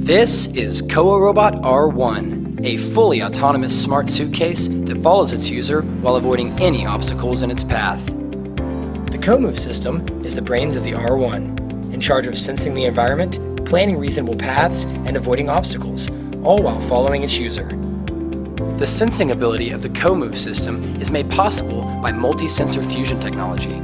This is Koa Robot R1, a fully autonomous smart suitcase that follows its user while avoiding any obstacles in its path. The Co-Move system is the brains of the R1, in charge of sensing the environment, planning reasonable paths, and avoiding obstacles, all while following its user. The sensing ability of the Co-Move system is made possible by multi-sensor fusion technology,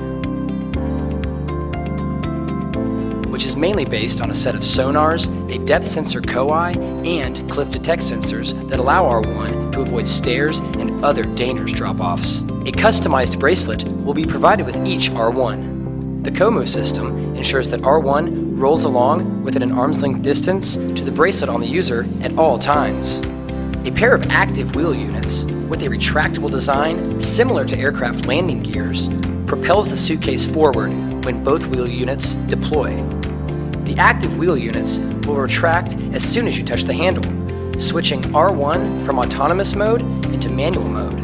which is mainly based on a set of sonars, a depth sensor COI, and cliff detect sensors that allow R1 to avoid stairs and other dangerous drop-offs. A customized bracelet will be provided with each R1. The Co-Move system ensures that R1 rolls along within an arm's length distance to the bracelet on the user at all times. A pair of active wheel units with a retractable design similar to aircraft landing gears propels the suitcase forward when both wheel units deploy. The active wheel units will retract as soon as you touch the handle, switching R1 from autonomous mode into manual mode.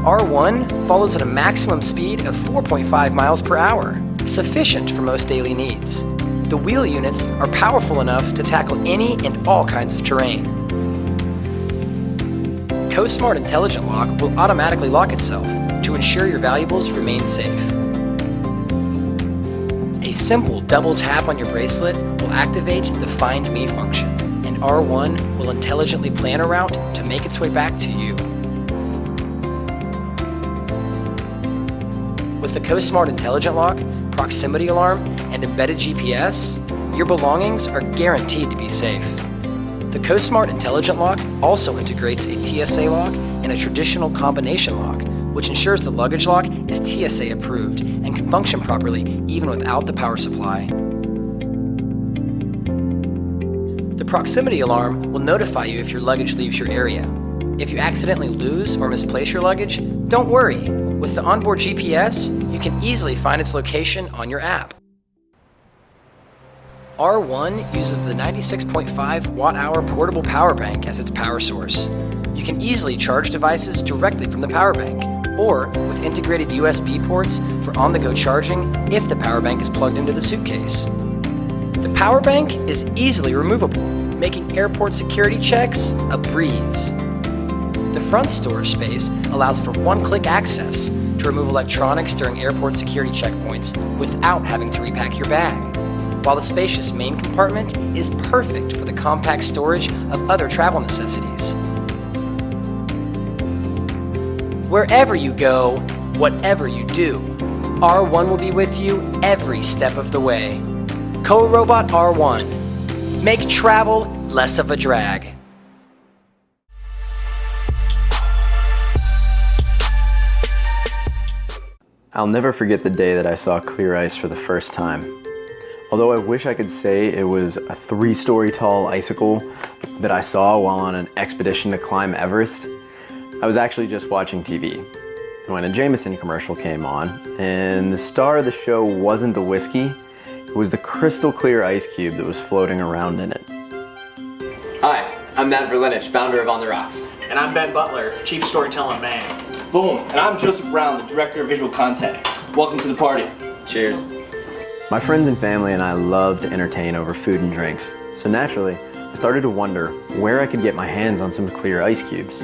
R1 follows at a maximum speed of 4.5 miles per hour, sufficient for most daily needs. The wheel units are powerful enough to tackle any and all kinds of terrain. CoSmart Intelligent Lock will automatically lock itself to ensure your valuables remain safe. A simple double tap on your bracelet will activate the Find Me function, and R1 will intelligently plan a route to make its way back to you. With the CoSmart Intelligent Lock, proximity alarm, and embedded GPS, your belongings are guaranteed to be safe. The CoSmart Intelligent Lock also integrates a TSA lock and a traditional combination lock, which ensures the luggage lock is TSA approved and can function properly even without the power supply. The proximity alarm will notify you if your luggage leaves your area. If you accidentally lose or misplace your luggage, don't worry. With the onboard GPS, you can easily find its location on your app. R1 uses the 96.5 watt-hour portable power bank as its power source. You can easily charge devices directly from the power bank, or with integrated USB ports for on-the-go charging if the power bank is plugged into the suitcase. The power bank is easily removable, making airport security checks a breeze. The front storage space allows for one-click access to remove electronics during airport security checkpoints without having to repack your bag, while the spacious main compartment is perfect for the compact storage of other travel necessities. Wherever you go, whatever you do, R1 will be with you every step of the way. Koa Robot R1. Make travel less of a drag. I'll never forget the day that I saw clear ice for the first time. Although I wish I could say it was a 3-story tall icicle that I saw while on an expedition to climb Everest, I was actually just watching TV when a Jameson commercial came on, and the star of the show wasn't the whiskey, it was the crystal clear ice cube that was floating around in it. Hi, I'm Matt Verlinich, founder of On the Rocks. And I'm Ben Butler, Chief Storytelling Man. Boom, and I'm Joseph Brown, the Director of Visual Content. Welcome to the party. Cheers. My friends and family and I love to entertain over food and drinks, so naturally, I started to wonder where I could get my hands on some clear ice cubes.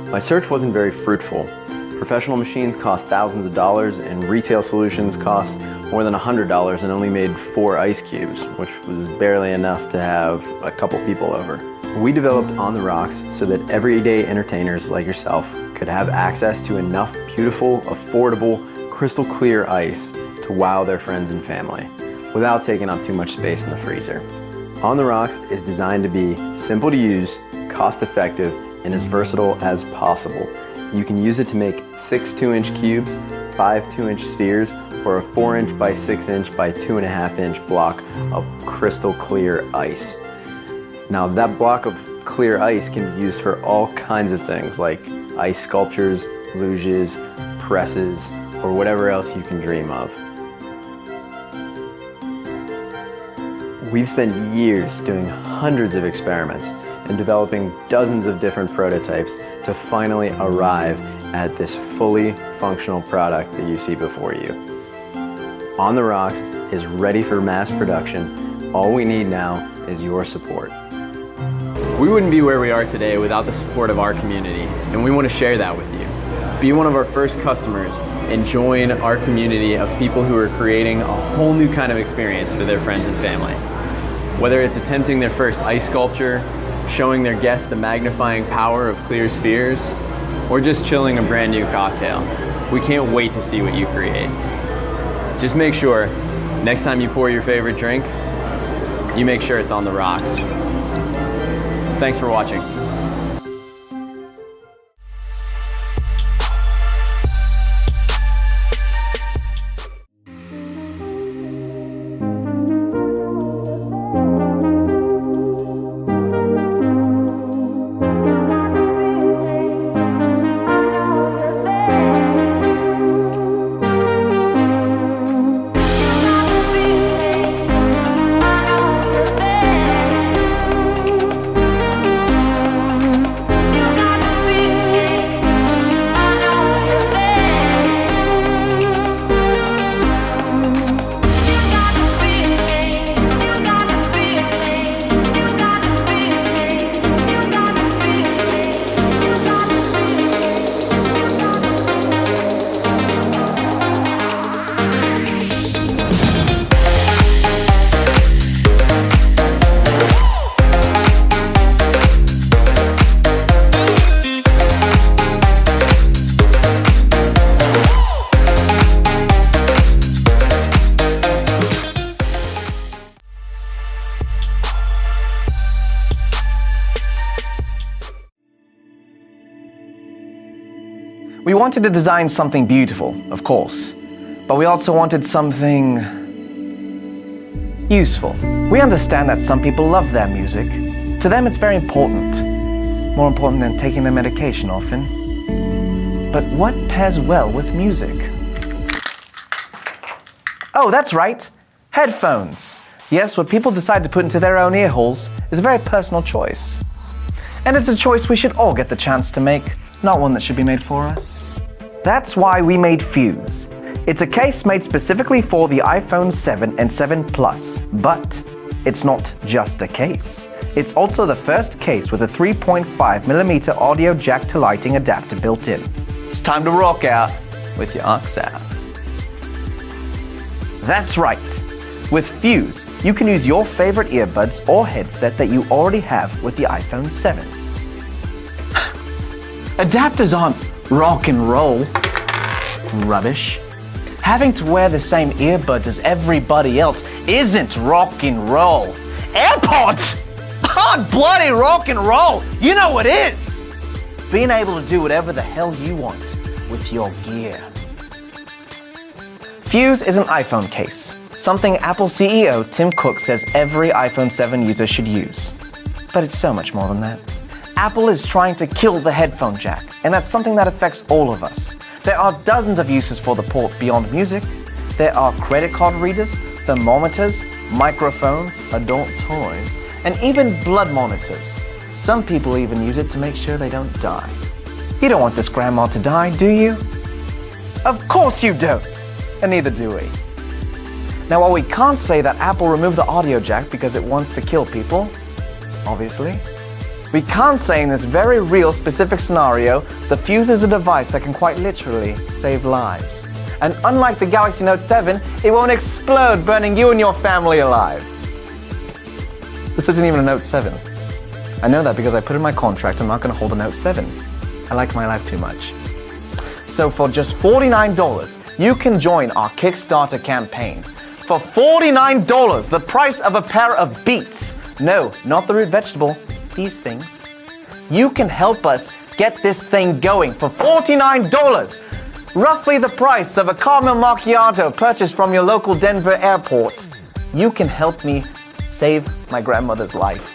My search wasn't very fruitful. Professional machines cost thousands of dollars, and retail solutions cost more than $100 and only made 4 ice cubes, which was barely enough to have a couple people over. We developed On the Rocks so that everyday entertainers like yourself could have access to enough beautiful, affordable, crystal clear ice to wow their friends and family without taking up too much space in the freezer. On the Rocks is designed to be simple to use, cost effective, and as versatile as possible. You can use it to make 6 2-inch cubes, 5 2-inch spheres, or a 4-inch by 6-inch by 2.5-inch block of crystal clear ice. Now that block of clear ice can be used for all kinds of things like ice sculptures, luges, presses, or whatever else you can dream of. We've spent years doing hundreds of experiments and developing dozens of different prototypes to finally arrive at this fully functional product that you see before you. On the Rocks is ready for mass production. All we need now is your support. We wouldn't be where we are today without the support of our community, and we want to share that with you. Be one of our first customers and join our community of people who are creating a whole new kind of experience for their friends and family. Whether it's attempting their first ice sculpture, showing their guests the magnifying power of clear spheres, or just chilling a brand new cocktail, we can't wait to see what you create. Just make sure, next time you pour your favorite drink, you make sure it's on the rocks. Thanks for watching. We wanted to design something beautiful, of course, but we also wanted something useful. We understand that some people love their music. To them, it's very important. More important than taking their medication often. But what pairs well with music? Oh, that's right. Headphones. Yes, what people decide to put into their own ear holes is a very personal choice. And it's a choice we should all get the chance to make, not one that should be made for us. That's why we made Fuse. It's a case made specifically for the iPhone 7 and 7 Plus, but it's not just a case. It's also the first case with a 3.5mm audio jack to lighting adapter built in. It's time to rock out with your aux out. That's right. With Fuse, you can use your favorite earbuds or headset that you already have with the iPhone 7. Adapters aren't rock and roll. Rubbish. Having to wear the same earbuds as everybody else isn't rock and roll. AirPods aren't bloody rock and roll. You know what is. Being able to do whatever the hell you want with your gear. Fuse is an iPhone case, something Apple CEO Tim Cook says every iPhone 7 user should use. But it's so much more than that. Apple is trying to kill the headphone jack, and that's something that affects all of us. There are dozens of uses for the port beyond music. There are credit card readers, thermometers, microphones, adult toys, and even blood monitors. Some people even use it to make sure they don't die. You don't want this grandma to die, do you? Of course you don't, and neither do we. Now, while we can't say that Apple removed the audio jack because it wants to kill people, obviously, we can't say in this very real specific scenario, the Fuse is a device that can quite literally save lives. And unlike the Galaxy Note 7, it won't explode, burning you and your family alive. This isn't even a Note 7. I know that because I put in my contract I'm not going to hold a Note 7. I like my life too much. So for just $49, you can join our Kickstarter campaign. For $49, the price of a pair of Beats. No, not the root vegetable. These things. You can help us get this thing going for $49, roughly the price of a caramel macchiato purchased from your local Denver airport. You can help me save my grandmother's life.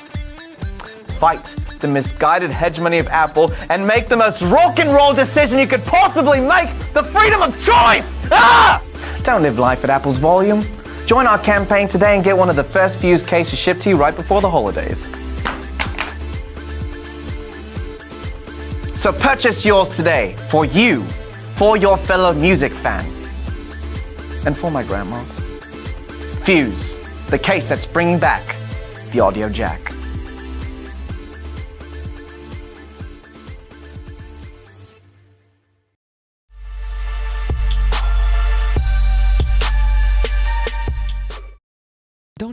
Fight the misguided hegemony of Apple and make the most rock and roll decision you could possibly make, the freedom of choice! Ah! Don't live life at Apple's volume. Join our campaign today and get one of the first Fuse cases shipped to you right before the holidays. So purchase yours today, for you, for your fellow music fan, and for my grandma. Fuse, the case that's bringing back the audio jack.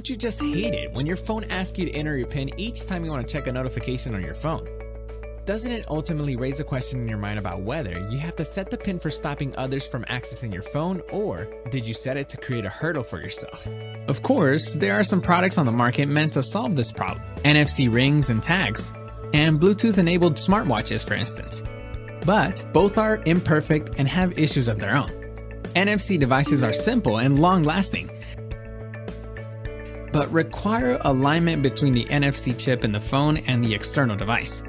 Don't you just hate it when your phone asks you to enter your PIN each time you want to check a notification on your phone? Doesn't it ultimately raise a question in your mind about whether you have to set the PIN for stopping others from accessing your phone, or did you set it to create a hurdle for yourself? Of course, there are some products on the market meant to solve this problem. NFC rings and tags, and Bluetooth-enabled smartwatches, for instance. But both are imperfect and have issues of their own. NFC devices are simple and long-lasting, but require alignment between the NFC chip in the phone and the external device.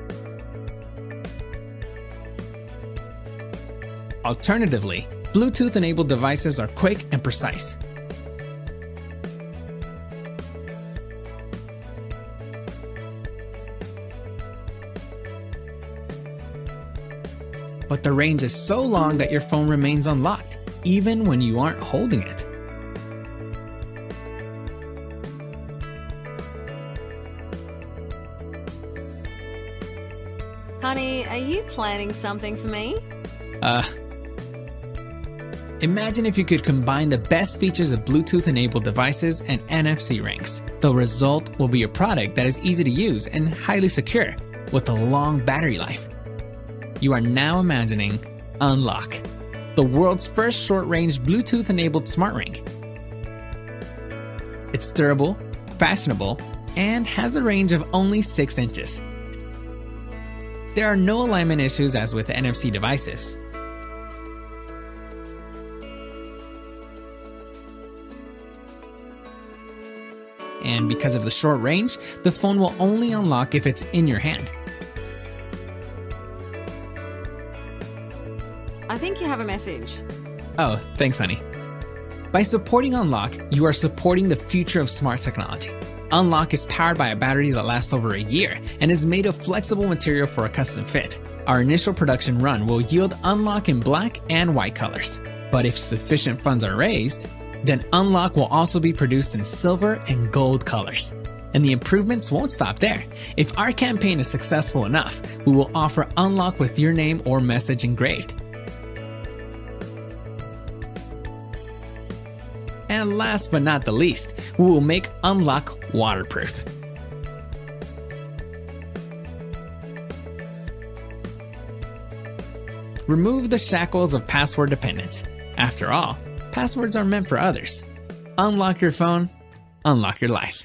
Alternatively, Bluetooth-enabled devices are quick and precise. But the range is so long that your phone remains unlocked, even when you aren't holding it. Honey, are you planning something for me? Imagine if you could combine the best features of Bluetooth-enabled devices and NFC rings. The result will be a product that is easy to use and highly secure, with a long battery life. You are now imagining Unlock, the world's first short-range Bluetooth-enabled smart ring. It's durable, fashionable, and has a range of only 6 inches. There are no alignment issues as with NFC devices. And because of the short range, the phone will only unlock if it's in your hand. I think you have a message. Oh, thanks, honey. By supporting Unlock, you are supporting the future of smart technology. Unlock is powered by a battery that lasts over a year and is made of flexible material for a custom fit. Our initial production run will yield Unlock in black and white colors. But if sufficient funds are raised, then Unlock will also be produced in silver and gold colors. And the improvements won't stop there. If our campaign is successful enough, we will offer Unlock with your name or message engraved. And last but not the least, we will make Unlock waterproof. Remove the shackles of password dependence. After all, passwords are meant for others. Unlock your phone, unlock your life.